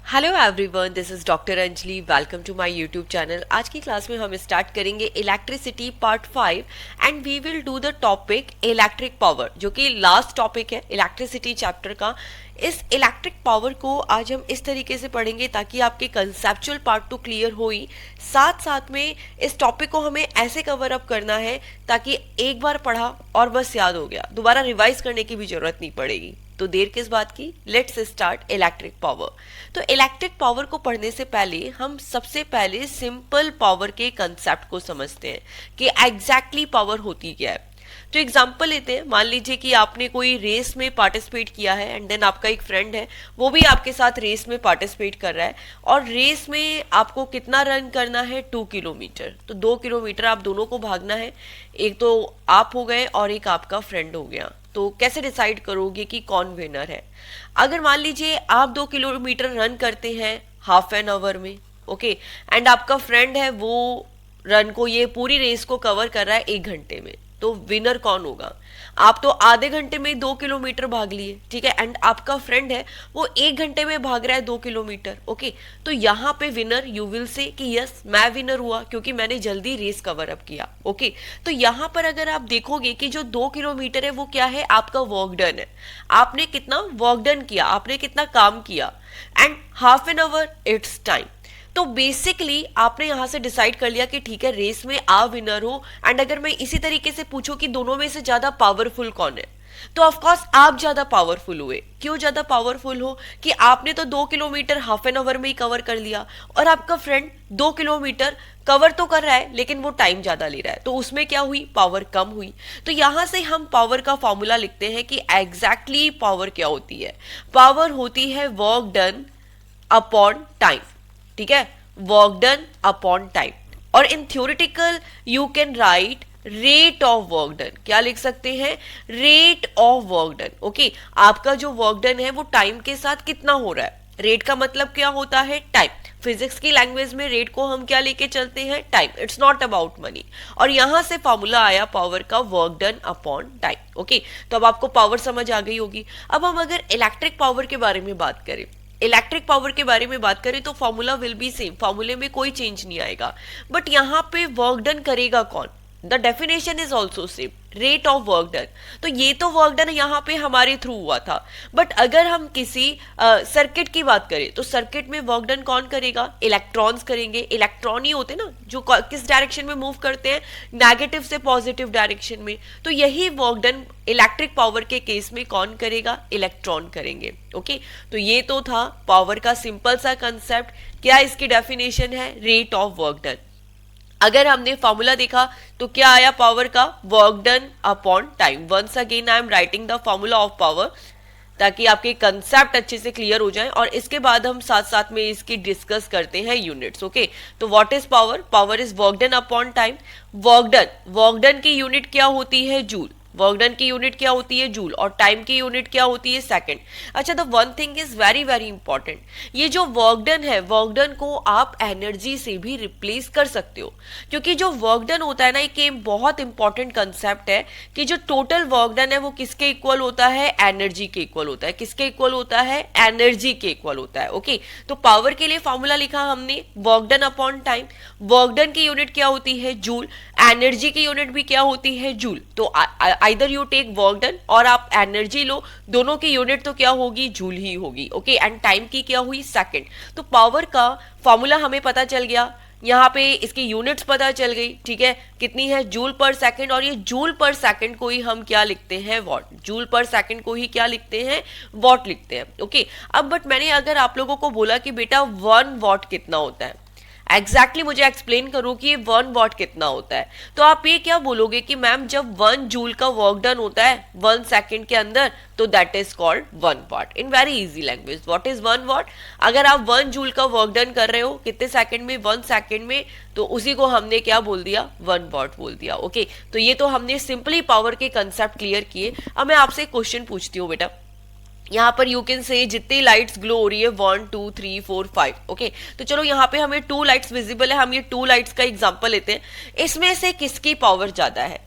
Hello everyone, this is doctor Anjali. Welcome to my YouTube channel. आज की class में हम स्टार्ट करेंगे electricity part 5 and we will do the topic electric power, जो कि last topic है इलेक्ट्रिसिटी चैप्टर का। इस इलेक्ट्रिक पावर को आज हम इस तरीके से पढ़ेंगे ताकि आपके कंसेप्चुअल पार्ट तो क्लियर हो ही, साथ साथ में इस टॉपिक को हमें ऐसे कवर अप करना है ताकि एक बार पढ़ा और बस याद हो गया, दोबारा रिवाइज करने की भी जरूरत नहीं पड़ेगी। तो देर किस बात की, लेट्स स्टार्ट इलेक्ट्रिक पावर। तो इलेक्ट्रिक पावर को पढ़ने से पहले हम सबसे पहले सिंपल पावर के कंसेप्ट को समझते हैं कि एग्जैक्टली पावर होती क्या है। तो एग्जांपल लेते हैं, मान लीजिए कि आपने कोई रेस में पार्टिसिपेट किया है एंड देन आपका एक फ्रेंड है, वो भी आपके साथ रेस में पार्टिसिपेट कर रहा है और रेस में आपको कितना रन करना है, 2 किलोमीटर। तो 2 किलोमीटर आप दोनों को भागना है, एक तो आप हो गए और एक आपका फ्रेंड हो गया। तो कैसे डिसाइड करोगे कि कौन विनर है? अगर मान लीजिए आप 2 किलोमीटर रन करते हैं हाफ एन आवर में, ओके, एंड आपका फ्रेंड है वो रन को, ये पूरी रेस को कवर कर रहा है 1 घंटे में, तो विनर कौन होगा? आप तो आधे घंटे में 2 किलोमीटर भाग लिए, ठीक है, एंड आपका फ्रेंड है वो 1 घंटे में भाग रहा है 2 किलोमीटर, ओके। तो यहाँ पे विनर यू विल से कि यस मैं विनर हुआ क्योंकि मैंने जल्दी रेस कवर अप किया, ओके। तो यहाँ पर अगर आप देखोगे कि जो 2 किलोमीटर है वो क्या है, आपका वर्क डन है, आपने कितना वर्क डन किया, आपने कितना काम किया, and half an hour it's time. तो बेसिकली आपने यहां से डिसाइड कर लिया कि ठीक है रेस में आप विनर हो। एंड अगर मैं इसी तरीके से पूछूं कि दोनों में से ज्यादा पावरफुल कौन है, तो ऑफ कोर्स आप ज्यादा पावरफुल हुए। क्यों ज्यादा पावरफुल हो? कि आपने तो 2 किलोमीटर हाफ एन आवर में ही कवर कर लिया और आपका फ्रेंड 2 किलोमीटर कवर तो कर रहा है लेकिन वो टाइम ज्यादा ले रहा है, तो उसमें क्या हुई, पावर कम हुई। तो यहां से हम पावर का फॉर्मूला लिखते हैं कि एग्जैक्टली पावर क्या होती है। पावर होती है वर्क डन अपॉन टाइम, ठीक है, वर्क डन अपॉन टाइम। और in theoretical you can write rate of work done. क्या लिख सकते हैं? Rate of work done, okay. आपका जो वर्क डन है वो टाइम के साथ कितना हो रहा है। रेट का मतलब क्या होता है, टाइम। फिजिक्स की लैंग्वेज में रेट को हम क्या लेके चलते हैं, time. It's not about money. और यहां से फॉर्मूला आया पावर का, work done upon time, okay. तो अब आपको पावर समझ आ गई होगी। अब हम अगर इलेक्ट्रिक पावर के बारे में बात करें, इलेक्ट्रिक पावर के बारे में बात करें तो फॉर्मूला विल बी सेम, फॉर्मूले में कोई चेंज नहीं आएगा, बट यहां पे वर्क डन करेगा कौन? The definition is also same, rate of work done. तो ये तो वर्क डन यहाँ पे हमारे थ्रू हुआ था, बट अगर हम किसी सर्किट की बात करें तो सर्किट में वर्क डन कौन करेगा? इलेक्ट्रॉन्स करेंगे। इलेक्ट्रॉन ही होते ना जो किस डायरेक्शन में मूव करते हैं, नेगेटिव से पॉजिटिव डायरेक्शन में। तो यही वर्क डन इलेक्ट्रिक पावर के केस में कौन करेगा? इलेक्ट्रॉन करेंगे, ओके। तो ये तो था पावर का सिंपल सा कंसेप्ट। क्या इसकी डेफिनेशन है? Rate of work done. अगर हमने फॉर्मूला देखा तो क्या आया पावर का? Work done upon time. Once again I am writing the formula of power ताकि आपके कंसेप्ट अच्छे से क्लियर हो जाए, और इसके बाद हम साथ साथ में इसकी डिस्कस करते हैं यूनिट्स, ओके। तो what is power? Power is work done upon time. Work done की यूनिट क्या होती है? जूल। वर्क डन की यूनिट क्या होती है? जूल। और टाइम की यूनिट क्या होती है? सेकंड। अच्छा, the one thing is very very important, ये जो वर्क डन है, वर्क डन को आप एनर्जी से भी रिप्लेस कर सकते हो, क्योंकि जो वर्क डन होता है ना, एक बहुत इंपॉर्टेंट कंसेप्ट है कि जो टोटल वर्क डन है वो किसके इक्वल होता है? एनर्जी के इक्वल होता है। किसके इक्वल होता है? एनर्जी के इक्वल होता है, ओके। तो पावर के लिए फॉर्मूला लिखा हमने, work done upon time. Work done की यूनिट क्या होती है? जूल। एनर्जी की यूनिट भी क्या होती है? जूल। तो either you take work done और आप एनर्जी लो, दोनों की यूनिट तो क्या होगी? जूल ही होगी, ओके। एंड टाइम की क्या हुई? सेकंड। तो पावर का फॉर्मूला हमें पता चल गया, यहाँ पे इसकी यूनिट्स पता चल गई, ठीक है, कितनी है? Joule per second. और ये जूल पर सेकंड को ही हम क्या लिखते हैं? वॉट। जूल पर सेकंड को ही क्या लिखते हैं? वॉट लिखते हैं, ओके। अब बट मैंने अगर आप लोगों को बोला कि बेटा 1 वॉट कितना होता है, एग्जैक्टली मुझे एक्सप्लेन करो कि ये 1 वॉट कितना होता है, तो आप ये क्या बोलोगे कि मैम जब 1 जूल का वर्क डन होता है 1 सेकेंड के अंदर, तो that is called 1 what. In very easy language, what is 1 what? अगर आप 1 जूल का वर्क डन कर रहे हो कितने सेकंड में? 1 सेकंड में, तो उसी को हमने क्या बोल दिया? 1 वॉट बोल दिया, ओके। तो ये तो हमने सिंपली पावर के कंसेप्ट क्लियर किए। अब मैं आपसे एक क्वेश्चन पूछती हूँ बेटा, यहाँ पर यू कैन से जितनी लाइट्स ग्लो हो रही है 1 2 3 4 5, ओके। तो चलो यहाँ पे हमें 2 लाइट्स विजिबल है, हम ये 2 लाइट्स का एग्जांपल लेते हैं। इसमें से किसकी पावर ज्यादा है?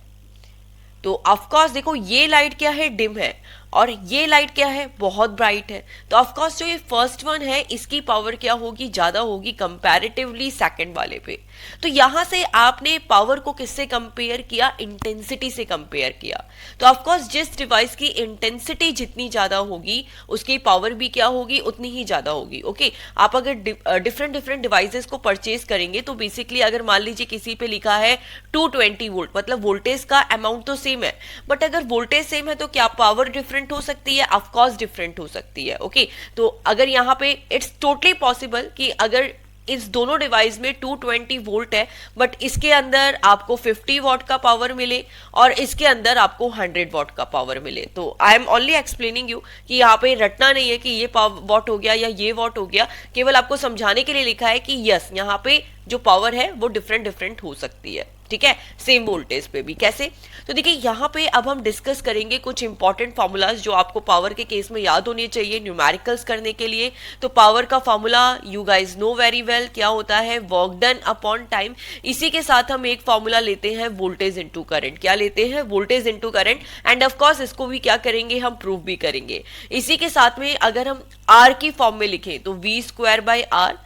तो ऑफ कोर्स देखो ये लाइट क्या है? डिम है, और ये लाइट क्या है, बहुत ब्राइट है, तो ऑफकोर्स जो ये फर्स्ट वन है इसकी पावर क्या होगी, ज्यादा होगी कंपैरेटिवली सेकंड वाले पे। तो यहां से आपने पावर को किससे कंपेयर किया, इंटेंसिटी से कंपेयर किया। तो ऑफकोर्स जिस डिवाइस की इंटेंसिटी जितनी ज्यादा होगी उसकी पावर भी क्या होगी, उतनी ही ज्यादा होगी। ओके, आप अगर डिफरेंट डिफरेंट डिवाइसेस को परचेज करेंगे तो बेसिकली अगर मान लीजिए किसी पे लिखा है 220 वोल्ट, मतलब वोल्टेज का अमाउंट तो सेम है, बट अगर वोल्टेज सेम है तो क्या पावर डिफरेंट हो सकती है, ऑफकोर्स डिफरेंट हो सकती है। ओके, तो अगर यहाँ पे इट्स टोटली पॉसिबल कि अगर इस दोनों डिवाइस में 220 वोल्ट है बट इसके अंदर आपको 50 वॉट का पावर मिले और इसके अंदर आपको 100 वॉट का पावर मिले। तो I am only explaining you कि यहाँ पे रटना नहीं है कि ये वॉट हो गया या ये वॉट हो गया, केवल आपको समझाने के लिए लिखा है कि यस यहाँ पे जो पावर है वो डिफरेंट डिफरेंट हो सकती है, ठीक है, सेम वोल्टेज पे भी। कैसे, तो देखिए यहाँ पे अब हम डिस्कस करेंगे कुछ इंपॉर्टेंट फॉर्मूलाज जो आपको पावर के केस में याद होने चाहिए न्यूमेरिकल्स करने के लिए। तो पावर का formula you guys no very well, क्या होता है, वर्क डन अपॉन टाइम। इसी के साथ हम एक फॉर्मूला लेते हैं वोल्टेज इंटू करंट, क्या लेते हैं, voltage into current, and of course इसको भी क्या करेंगे, हम प्रूव भी करेंगे। इसी के साथ में अगर हम आर की फॉर्म में लिखें तो V square by R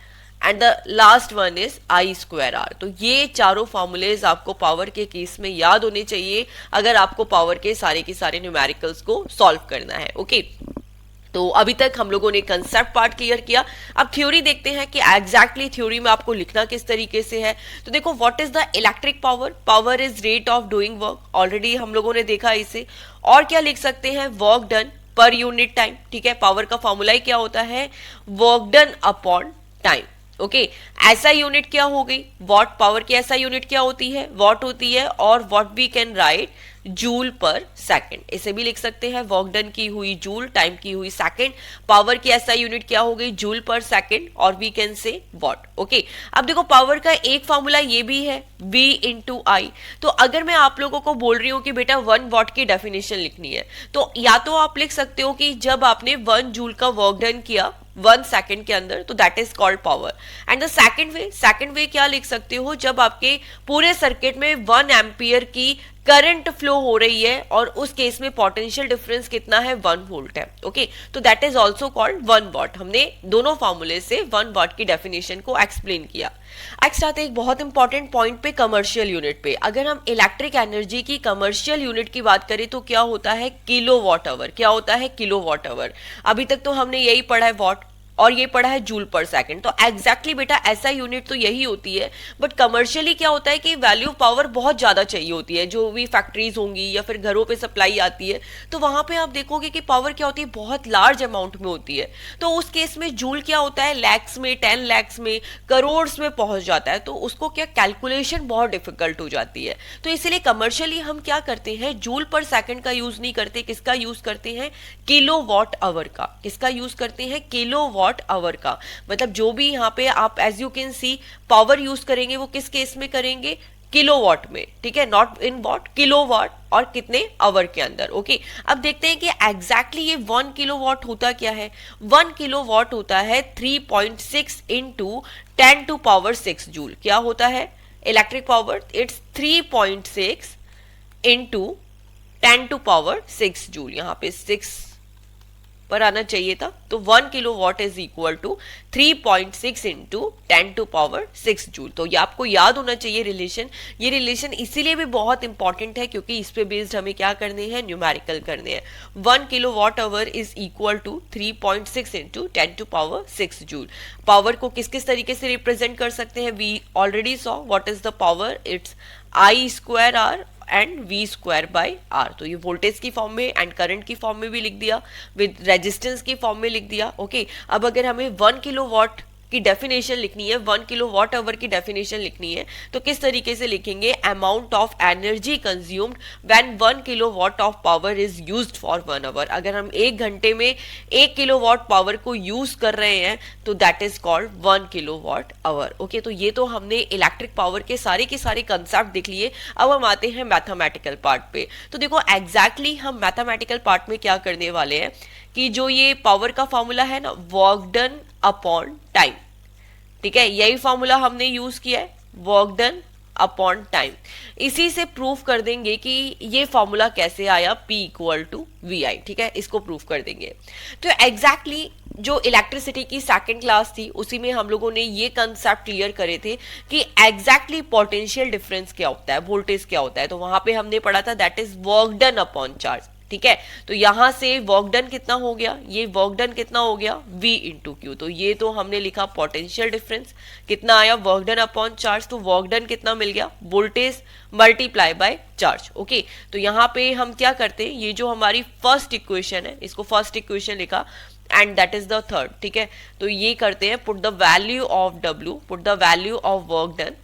and the last one is I square R. तो ये चारों फॉर्मूलेज आपको पावर के केस में याद होने चाहिए अगर आपको पावर के सारे न्यूमेरिकल्स को सॉल्व करना है। ओके, तो अभी तक हम लोगों ने कंसेप्ट पार्ट क्लियर किया, अब थ्योरी देखते हैं कि एग्जैक्टली थ्योरी में आपको लिखना किस तरीके से है। तो देखो, what is the electric power, power is rate of doing work, already हम लोगों ने देखा इसे। और क्या लिख सकते हैं, work done per unit time, ठीक है, पावर का फॉर्मूला ही क्या होता है, work done upon time. Okay, ऐसा यूनिट क्या हो गई, वॉट, पावर की ऐसा यूनिट क्या होती है, वॉट होती है, और watt we can write joule per second, इसे भी लिख सकते हैं, वर्क डन की हुई जूल, टाइम की हुई सेकंड, पावर की ऐसा यूनिट क्या हो गई, जूल पर सेकंड, और we can say watt. Okay, अब देखो पावर का एक फॉर्मूला ये भी है V इंटू आई। तो अगर मैं आप लोगों को बोल रही हूँ कि बेटा 1 वॉट की डेफिनेशन लिखनी है, तो या तो आप लिख सकते हो कि जब आपने 1 जूल का वर्क डन किया 1 सेकंड के अंदर, तो that is called power. And the second वे क्या लिख सकते हो, जब आपके पूरे सर्किट में 1 एम्पियर की करंट फ्लो हो रही है और उस केस में पोटेंशियल डिफरेंस कितना है, 1 वोल्ट है। ओके, तो that is also called 1 what. हमने दोनों फॉर्मूले से 1 वॉट की डेफिनेशन को एक्सप्लेन किया। नेक्स्ट आते एक बहुत इंपॉर्टेंट पॉइंट पे, कमर्शियल यूनिट पे। अगर हम इलेक्ट्रिक एनर्जी की कमर्शियल यूनिट की बात करें तो क्या होता है, किलो वॉट आवर, क्या होता है, किलो वॉट आवर। अभी तक तो हमने यही पढ़ा है वॉट, और ये पढ़ा है जूल पर सेकंड। तो एग्जैक्टली बेटा ऐसा यूनिट तो यही होती है, बट कमर्शियली क्या होता है कि वैल्यू पावर बहुत ज्यादा चाहिए होती है। जो भी फैक्ट्रीज होंगी या फिर घरों पे सप्लाई आती है तो वहां पे आप देखोगे कि पावर क्या होती है, बहुत लार्ज अमाउंट में होती है। तो उस केस में जूल क्या होता है, लैक्स में, 10 लैक्स में, करोड़ में पहुंच जाता है। तो उसको क्या कैलकुलेशन बहुत डिफिकल्ट हो जाती है। तो इसीलिए कमर्शियली हम क्या करते हैं, जूल पर सेकंड का यूज नहीं करते, किसका यूज करते हैं, किलो वॉट आवर का। किसका यूज करते हैं, किलो वॉट आवर का। मतलब जो भी यहाँ पे आप as you can see power use करेंगे वो किस केस में करेंगे, किलोवाट में, ठीक है, नॉट इन वॉट, किलोवाट, और कितने, आवर के अंदर। ओके, अब देखते हैं कि एग्जैक्टली ये 1 किलोवाट होता क्या है। 1 किलोवाट होता है 3.6 इंटू 10 टू पावर 6 जूल। क्या होता है electric power, it's 3.6 into 10 to power 6 joule. यहाँ पे 6 पर आना चाहिए था। तो 1 kilowatt is equal to 3.6 into 10 to power 6 joule. तो ये आपको याद होना चाहिए रिलेशन। ये रिलेशन इसीलिए भी बहुत इंपॉर्टेंट है क्योंकि इस पे बेस्ड हमें क्या करने हैं, न्यूमेरिकल करने हैं। 1 kilowatt hour is equal to 3.6 into 10 to power 6 joule. Power को किस किस तरीके से रिप्रेजेंट कर सकते हैं, we already saw what is the power, it's I square R and V square by R. तो ये वोल्टेज की फॉर्म में एंड करंट की फॉर्म में भी लिख दिया, विद रेजिस्टेंस की फॉर्म में लिख दिया। ओके, अब अगर हमें 1 किलोवाट की डेफिनेशन लिखनी है, 1 किलोवाट आवर की डेफिनेशन लिखनी है, तो किस तरीके से लिखेंगे, amount of energy consumed when 1 kilowatt of power is used for 1 hour. अगर हम 1 घंटे में 1 किलोवाट पावर को यूज कर रहे हैं तो that is called 1 kilowatt our. Okay, तो ये तो हमने इलेक्ट्रिक पावर के सारे कंसेप्ट देख लिए। अब हम आते हैं मैथमेटिकल पार्ट पे। तो देखो एग्जैक्टली हम मैथमेटिकल पार्ट में क्या करने वाले हैं कि जो ये पावर का फॉर्मूला है ना, वर्क डन अपॉन टाइम, ठीक है, यही फॉर्मूला हमने यूज किया है, वर्क डन अपॉन टाइम। इसी से प्रूफ कर देंगे कि ये फॉर्मूला कैसे आया, P इक्वल टू VI, ठीक है, इसको प्रूफ कर देंगे। तो एग्जैक्टली जो इलेक्ट्रिसिटी की सेकंड क्लास थी उसी में हम लोगों ने ये कंसेप्ट क्लियर करे थे कि एग्जैक्टली पोटेंशियल डिफरेंस क्या होता है, वोल्टेज क्या होता है। तो वहां पे हमने पढ़ा था that is work done upon charge, ठीक है। तो यहां से वर्क डन कितना हो गया, ये वर्क डन कितना हो गया, V इंटू क्यू। तो ये तो हमने लिखा पोटेंशियल डिफरेंस, कितना आया वर्क डन अपॉन चार्ज, तो वर्क डन कितना मिल गया, voltage multiply by charge. Okay, तो यहाँ पे हम क्या करते हैं, ये जो हमारी फर्स्ट इक्वेशन है इसको फर्स्ट इक्वेशन लिखा and that is the third, ठीक है। तो ये करते हैं, put the value of W, put the value of work done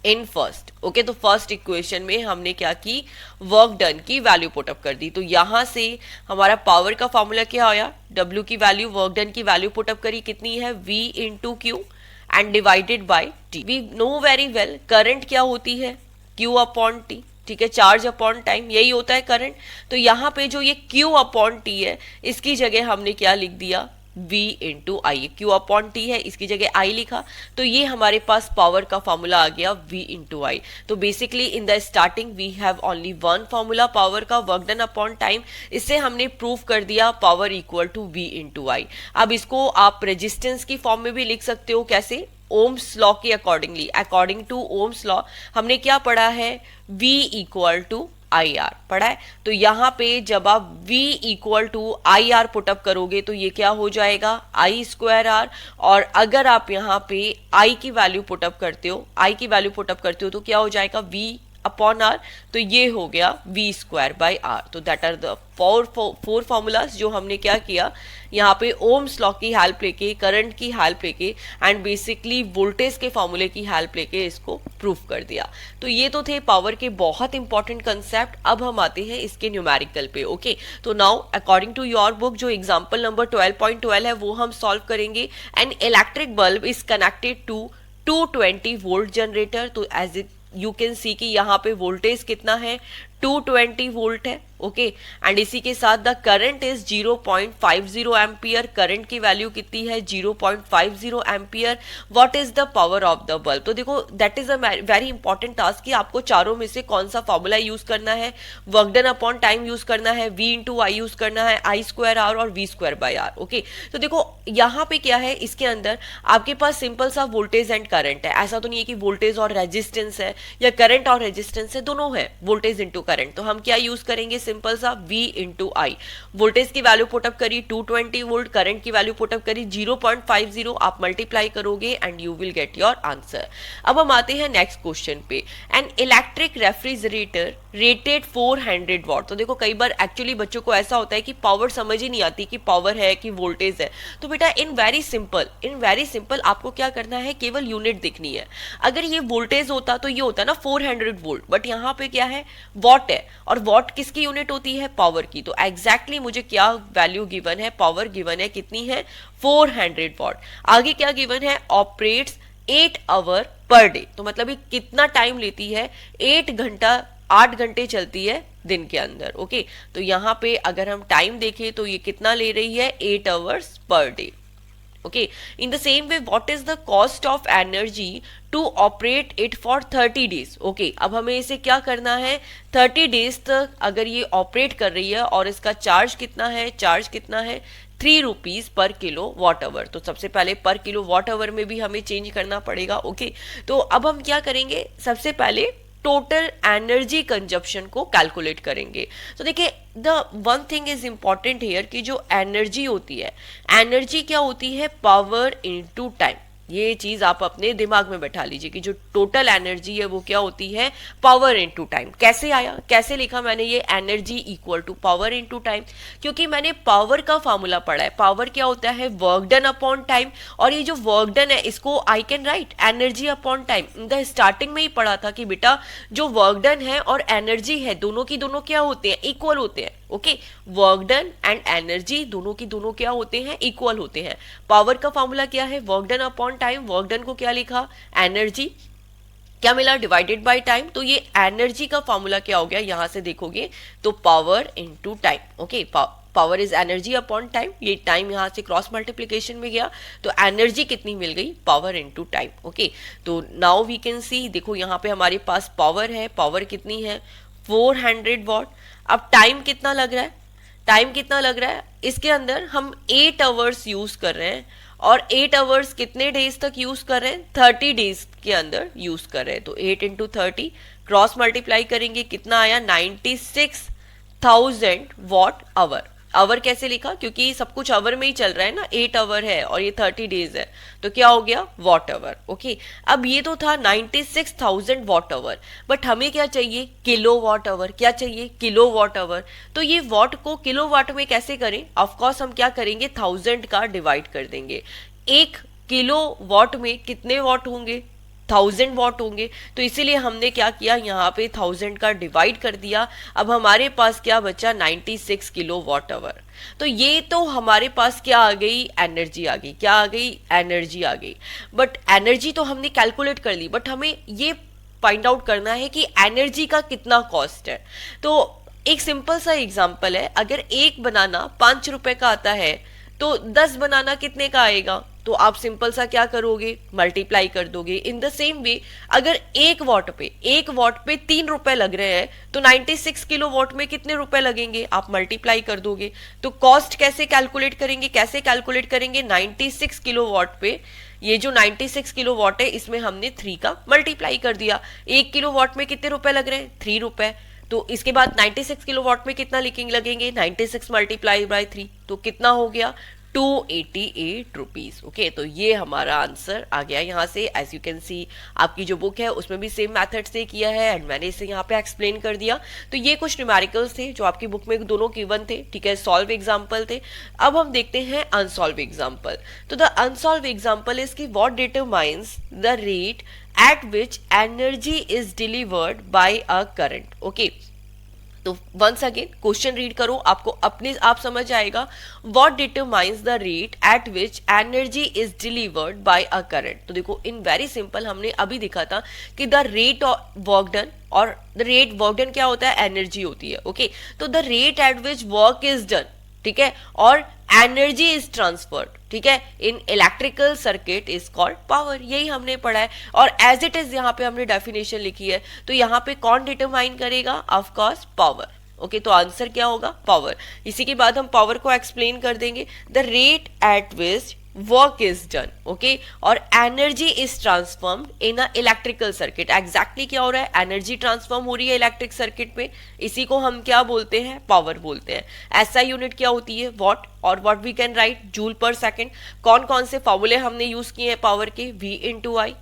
in first. Okay, तो फर्स्ट इक्वेशन में हमने क्या की, वर्क डन की वैल्यू पुटअप कर दी। तो यहां से हमारा पावर का फॉर्मूला क्या आया, W की वैल्यू, वर्क डन की वैल्यू पुटअप करी, कितनी है V into Q and divided by T। We know very well current क्या होती है, Q अपॉन T, ठीक है, चार्ज अपॉन टाइम, यही होता है करंट। तो यहाँ पे जो ये Q अपॉन T है इसकी जगह हमने क्या लिख दिया, V इंटू आई। Q अपॉन T है, इसकी जगह I लिखा, तो ये हमारे पास पावर का फॉर्मूला आ गया V इंटू आई। तो basically in the starting we have only one formula power का, वर्क डन अपॉन टाइम। इससे हमने प्रूफ कर दिया power equal to V into I. अब इसको आप रेजिस्टेंस की फॉर्म में भी लिख सकते हो, कैसे, ओम्स लॉ के accordingly, according to Ohm's law हमने क्या पढ़ा है, V इक्वल टू IR पढ़ा है। तो यहाँ पे जब आप V equal to IR put up करोगे तो ये क्या हो जाएगा, I स्क्वायर R। और अगर आप यहाँ पे I की वैल्यू पुटअप करते हो, I की वैल्यू पुटअप करते हो तो क्या हो जाएगा, V अपॉन R। तो ये हो गया V स्क्वायर बाई R। तो that are the four formulas जो हमने क्या किया, यहाँ पे ओम्स लॉ की हेल्प लेके, करंट की हेल्प लेके एंड बेसिकली वोल्टेज के फॉर्मूले की हेल्प लेके इसको प्रूफ कर दिया। तो ये तो थे पावर के बहुत इंपॉर्टेंट कंसेप्ट। अब हम आते हैं इसके न्यूमेरिकल पे। ओके, तो now according to your book जो एग्जाम्पल नंबर 12.12 है वो हम सॉल्व करेंगे। An electric bulb is connected to 220 volt generator. तो as it you can see कि यहाँ पे वोल्टेज कितना है, 220 वोल्ट है। ओके, एंड इसी के साथ the current is 0.50 ampere. Current की वैल्यू कितनी है, 0.50 ampere. What is the power of the bulb. तो देखो that is a very important task कि आपको चारों में से कौन सा फॉर्मूला यूज करना है, work done upon time use करना है, V इंटू आई यूज करना है, I स्क्वायर R और V square by R। Okay, तो देखो यहाँ पे क्या है, इसके अंदर आपके पास सिंपल सा वोल्टेज एंड करंट है। ऐसा तो नहीं है कि वोल्टेज और रेजिस्टेंस है या करंट और रेजिस्टेंस है, दोनों है, वोल्टेज इंटू करंट। तो हम क्या यूज करेंगे, सिंपल सा V इंटू आई। वोल्टेज की वैल्यू पुटअप करी 220 वोल्ट, करंट की वैल्यू पुटअप करी 0.50, आप मल्टीप्लाई करोगे and you will get your answer. अब हम आते हैं नेक्स्ट क्वेश्चन पे। An electric refrigerator rated 400 what. तो देखो कई बार एक्चुअली बच्चों को ऐसा होता है कि पावर समझ ही नहीं आती कि पावर है कि वोल्टेज है। तो बेटा इन वेरी सिंपल आपको क्या करना है, केवल यूनिट देखनी है। अगर ये वोल्टेज होता तो ये होता ना 400 वोल्ट, बट यहाँ पे क्या है, वॉट है, और वॉट किसकी यूनिट होती है, पावर की। तो एग्जैक्टली मुझे क्या वैल्यू गिवन है, पावर गिवन है, कितनी है, 400 वॉट। आगे क्या गिवन है, ऑपरेट्स 8 आवर पर डे। तो मतलब ये कितना टाइम लेती है, 8 घंटे चलती है दिन के अंदर। ओके, तो यहाँ पे अगर हम टाइम देखें तो ये कितना ले रही है, 8 hours per day. Okay, in the same way what is the cost of energy to operate it for 30 days. Okay, अब हमें इसे क्या करना है, 30 डेज तक अगर ये ऑपरेट कर रही है और इसका चार्ज कितना है, 3 rupees per kilo watt hour. तो सबसे पहले पर किलो वॉट आवर में भी हमें चेंज करना पड़ेगा। ओके, तो अब हम क्या करेंगे, सबसे पहले टोटल एनर्जी कंजप्शन को कैलकुलेट करेंगे। तो देखिए the one thing is important here कि जो एनर्जी होती है, एनर्जी क्या होती है, पावर इनटू टाइम। ये चीज आप अपने दिमाग में बैठा लीजिए कि जो टोटल एनर्जी है वो क्या होती है, पावर इनटू टाइम। कैसे आया, कैसे लिखा मैंने ये, energy equal to power into time, क्योंकि मैंने पावर का फॉर्मूला पढ़ा है। पावर क्या होता है, वर्क डन अपॉन टाइम, और ये जो वर्क डन है इसको I can write energy upon time. In the starting में ही पढ़ा था कि बेटा जो वर्क डन है और एनर्जी है दोनों की दोनों क्या होते हैं, इक्वल होते हैं। Okay, work done and energy दोनों की दोनों क्या होते हैं, इक्वल होते हैं। पावर का फॉर्मूला क्या है, work done upon time. Work done को क्या लिखा, एनर्जी, क्या मिला, डिवाइडेड बाय टाइम। तो ये एनर्जी का फॉर्मूला क्या हो गया, यहां से देखोगे तो power into time. Okay, power is energy upon time, ये टाइम यहाँ से क्रॉस मल्टीप्लीकेशन में गया तो एनर्जी कितनी मिल गई, पावर इनटू टाइम। ओके, तो नाउ वी कैन सी, देखो यहाँ पे हमारे पास पावर है, पावर कितनी है 400 वॉट। अब टाइम कितना लग रहा है, टाइम कितना लग रहा है, इसके अंदर हम 8 आवर्स यूज कर रहे हैं और 8 आवर्स कितने डेज तक यूज कर रहे हैं, 30 डेज के अंदर यूज कर रहे हैं। तो 8 इंटू 30 क्रॉस मल्टीप्लाई करेंगे, कितना आया 96,000 वॉट आवर। आवर कैसे लिखा, क्योंकि सब कुछ आवर में ही चल रहा है ना, 8 आवर है और ये 30 डेज है, तो क्या हो गया वॉट आवर। ओके, अब ये तो था 96,000 वॉट आवर, बट हमें क्या चाहिए, किलो वॉट आवर। क्या चाहिए, किलो वॉट आवर। तो ये वॉट को किलो वाट में कैसे करें, ऑफकोर्स हम क्या करेंगे, 1000 का डिवाइड कर देंगे। एक किलो वॉट में कितने वॉट होंगे, 1000 वॉट होंगे, तो इसीलिए हमने क्या किया, यहाँ पे 1000 का डिवाइड कर दिया। अब हमारे पास क्या बचा, 96 किलो वॉट आवर। तो ये तो हमारे पास क्या आ गई, एनर्जी आ गई। क्या आ गई, एनर्जी आ गई। बट एनर्जी तो हमने कैलकुलेट कर ली, बट हमें ये फाइंड आउट करना है कि एनर्जी का कितना कॉस्ट है। तो एक सिंपल सा एग्जाम्पल है, अगर एक बनाना 5 रुपए का आता है तो 10 बनाना कितने का आएगा, तो आप सिंपल सा क्या करोगे, मल्टीप्लाई कर दोगे। इन द सेम वे अगर एक वॉट पे 3 रुपए लग रहे हैं तो 96 किलो वॉट में कितने रुपए लगेंगे, आप मल्टीप्लाई कर दोगे। तो कॉस्ट कैसे कैलकुलेट करेंगे, 96 किलो वॉट पे, ये जो 96 किलो वॉट है इसमें हमने 3 का मल्टीप्लाई कर दिया। 1 किलो वॉट में कितने रुपए लग रहे हैं, 3 रुपए। तो इसके बाद 96 किलो वॉट में कितना लगेंगे, 96 मल्टीप्लाई बाय 3, तो कितना हो गया 288 रुपीज। ओके, तो ये हमारा आंसर आ गया यहाँ से। एज यू कैन सी आपकी जो बुक है उसमें भी सेम मेथड से किया है एंड मैंने इसे यहाँ पे एक्सप्लेन कर दिया। तो ये कुछ न्यूमेरिकल्स थे जो आपकी बुक में दोनों गिवन थे, ठीक है, सॉल्व एग्जाम्पल थे। अब हम देखते हैं अनसॉल्व एग्जाम्पल। तो द अनसॉल्व एग्जाम्पल इज की what determines the rate at which energy is delivered by a current. Okay, तो वंस अगेन क्वेश्चन रीड करो, आपको अपने आप समझ आएगा। What determines the rate at which energy is delivered by a current. तो देखो इन वेरी सिंपल हमने अभी देखा था कि the rate of work done, और द रेट वर्क डन क्या होता है, एनर्जी होती है। ओके, तो the rate at which work is done, ठीक है, और एनर्जी इज ट्रांसफर्ड, ठीक है, in electrical circuit is called power. यही हमने पढ़ा है और एज इट इज यहाँ पे हमने डेफिनेशन लिखी है। तो यहाँ पे कौन डिटरमाइन करेगा, ऑफ कोर्स पावर। ओके, तो आंसर क्या होगा, पावर। इसी के बाद हम पावर को एक्सप्लेन कर देंगे, the rate at which work is done, okay, और energy is transformed in a electrical circuit. Exactly क्या हो रहा है, एनर्जी ट्रांसफॉर्म हो रही है इलेक्ट्रिक सर्किट में, इसी को हम क्या बोलते हैं, पावर बोलते हैं। एसआई यूनिट क्या होती है, वॉट, और what we can write joule per second. कौन कौन से फॉर्मूले हमने यूज किए हैं पावर के, V into I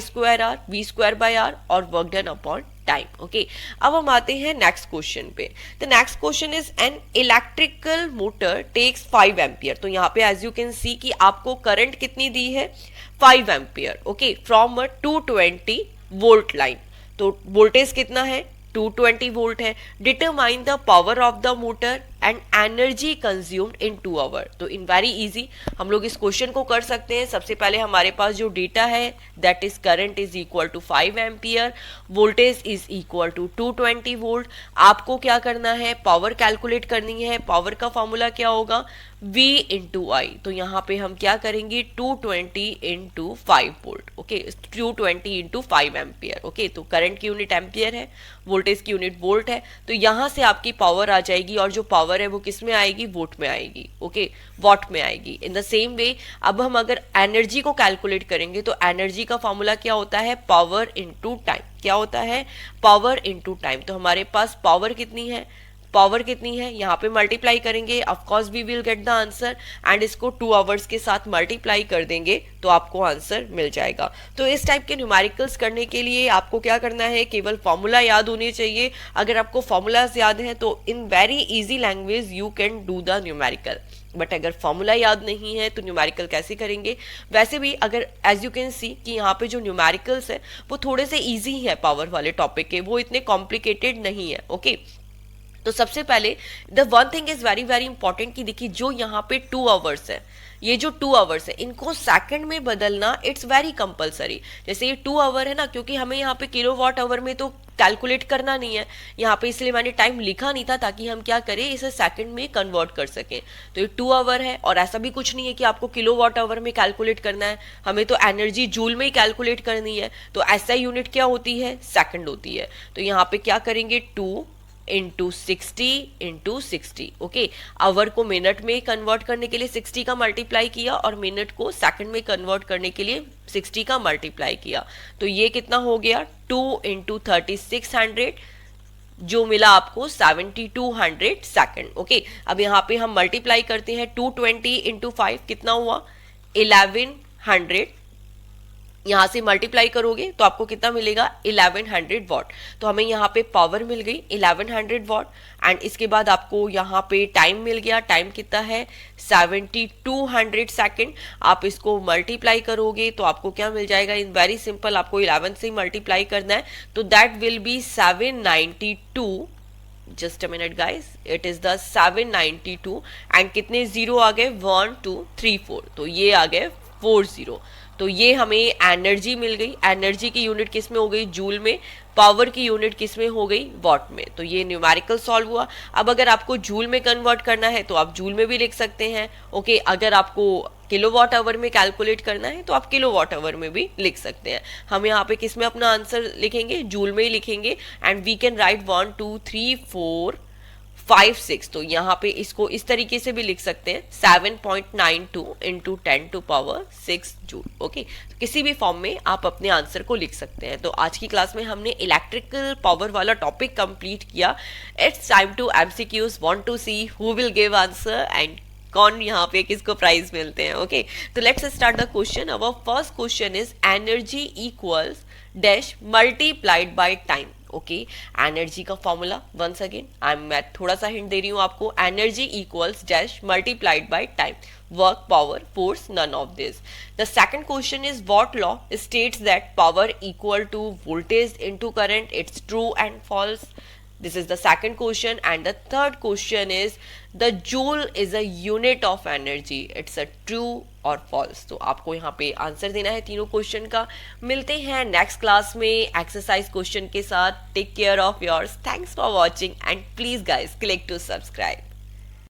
square R, V square by R, और work done upon time. Okay, अब हम आते हैं नेक्स्ट क्वेश्चन पे। The next question is an electrical motor takes 5 ampere. तो यहाँ पे एज यू कैन सी कि आपको करंट कितनी दी है, 5 ampere, okay, from a 220 volt line. तो वोल्टेज कितना है, 220 वोल्ट है। Determine the power of the motor and energy consumed in 2 hour. तो इन वेरी इजी हम लोग इस क्वेश्चन को कर सकते हैं। सबसे पहले हमारे पास जो डेटा है that is current is equal to 5 ampere, voltage is equal to 220 volt. आपको क्या करना है, पावर कैलकुलेट करनी है। पावर का फॉर्मूला क्या होगा, V इंटू आई। तो यहाँ पे हम क्या करेंगे, 220 into 5 volt, okay, 220 into 5 ampere. Okay, तो करंट की यूनिट एम्पियर है, वोल्टेज की यूनिट वोल्ट है। तो यहाँ से आपकी पावर आ जाएगी, और जो पावर है वो किस में आएगी, वोट में आएगी, ओके, वॉट में आएगी। इन द सेम वे अब हम अगर एनर्जी को कैलकुलेट करेंगे तो एनर्जी का फॉर्मूला क्या होता है, पावर इंटू टाइम। क्या होता है, पावर इंटू टाइम। तो हमारे पास पावर कितनी है, पावर कितनी है, यहाँ पे मल्टीप्लाई करेंगे, of course we will get the answer, and इसको 2 आवर्स के साथ मल्टीप्लाई कर देंगे तो आपको आंसर मिल जाएगा। तो इस टाइप के न्यूमेरिकल्स करने के लिए आपको क्या करना है, केवल फॉर्मूला याद होने चाहिए। अगर आपको फॉर्मूलाज याद हैं तो in very easy language you can do the numerical, but अगर फॉर्मूला याद नहीं है तो न्यूमेरिकल कैसे करेंगे। वैसे भी अगर एज यू कैन सी कि यहाँ पे जो न्यूमेरिकल्स है वो थोड़े से इजी है पावर वाले टॉपिक के, वो इतने कॉम्प्लिकेटेड नहीं है। ओके, तो सबसे पहले the one thing is very very important कि देखिए जो यहाँ पे 2 आवर्स है, ये जो 2 आवर्स है इनको सेकंड में बदलना इट्स वेरी कंपलसरी। जैसे ये 2 आवर है ना, क्योंकि हमें यहाँ पे किलोवाट आवर में तो कैलकुलेट करना नहीं है यहाँ पे, इसलिए मैंने टाइम लिखा नहीं था ताकि हम क्या करें, इसे सेकंड में कन्वर्ट कर सकें। तो ये 2 आवर है, और ऐसा भी कुछ नहीं है कि आपको किलोवाट आवर में कैलकुलेट करना है, हमें तो एनर्जी जूल में ही कैलकुलेट करनी है। तो ऐसा यूनिट क्या होती है, सेकंड होती है। तो यहाँ पे क्या करेंगे, 2 इंटू 60 ओके। आवर को मिनट में कन्वर्ट करने के लिए 60 का मल्टीप्लाई किया, और मिनट को सेकंड में कन्वर्ट करने के लिए 60 का मल्टीप्लाई किया। तो ये कितना हो गया, 2 इंटू 3600, जो मिला आपको 7200 सेकंड ओके। अब यहाँ पे हम मल्टीप्लाई करते हैं, 220 इंटू 5 कितना हुआ, 1100। यहाँ से मल्टीप्लाई करोगे तो आपको कितना मिलेगा, 1100 वॉट। तो हमें यहाँ पे पावर मिल गई 1100 वॉट, एंड इसके बाद आपको यहाँ पे टाइम मिल गया। टाइम कितना है, 7200 सेकेंड। आप इसको मल्टीप्लाई करोगे तो आपको क्या मिल जाएगा, इन वेरी सिंपल, आपको 11 से मल्टीप्लाई करना है, तो that will be 792। Just a minute guys, it is the 792, and कितने जीरो आ गए, 1 2 3 4, तो ये आ गए 40। तो ये हमें एनर्जी मिल गई। एनर्जी की यूनिट किस में हो गई, जूल में। पावर की यूनिट किस में हो गई, वॉट में। तो ये न्यूमेरिकल सॉल्व हुआ। अब अगर आपको जूल में कन्वर्ट करना है तो आप जूल में भी लिख सकते हैं ओके। अगर आपको किलोवाट आवर में कैलकुलेट करना है तो आप किलोवाट आवर में भी लिख सकते हैं। हम यहाँ पे किस में अपना आंसर लिखेंगे, जूल में ही लिखेंगे, एंड वी कैन राइट 1 2 3 4 5 6। तो यहाँ पे इसको इस तरीके से भी लिख सकते हैं, 7.92 into 10 to power 6 joule okay. तो किसी भी फॉर्म में आप अपने आंसर को लिख सकते हैं। तो आज की क्लास में हमने इलेक्ट्रिकल पावर वाला टॉपिक कंप्लीट किया। It's time to MCQs, want to see who will give answer and कौन यहाँ पे किसको प्राइज मिलते हैं ओके। तो let's start the question. Our first question is energy equals dash multiplied by time okay. Energy का formula once again मैं थोड़ा सा हिंट दे रही हूँ आपको, energy equals dash multiplied by time, work, power, force, none of this. The second question is what law states that power equal to voltage into current, it's true and false. This is the second question, and the third question is the joule is a unit of energy. It's a true or false. तो आपको यहाँ पे answer देना है तीनों question का। मिलते हैं नेक्स्ट क्लास में एक्सरसाइज क्वेश्चन के साथ। Take care of yours. Thanks for watching and please guys click to subscribe.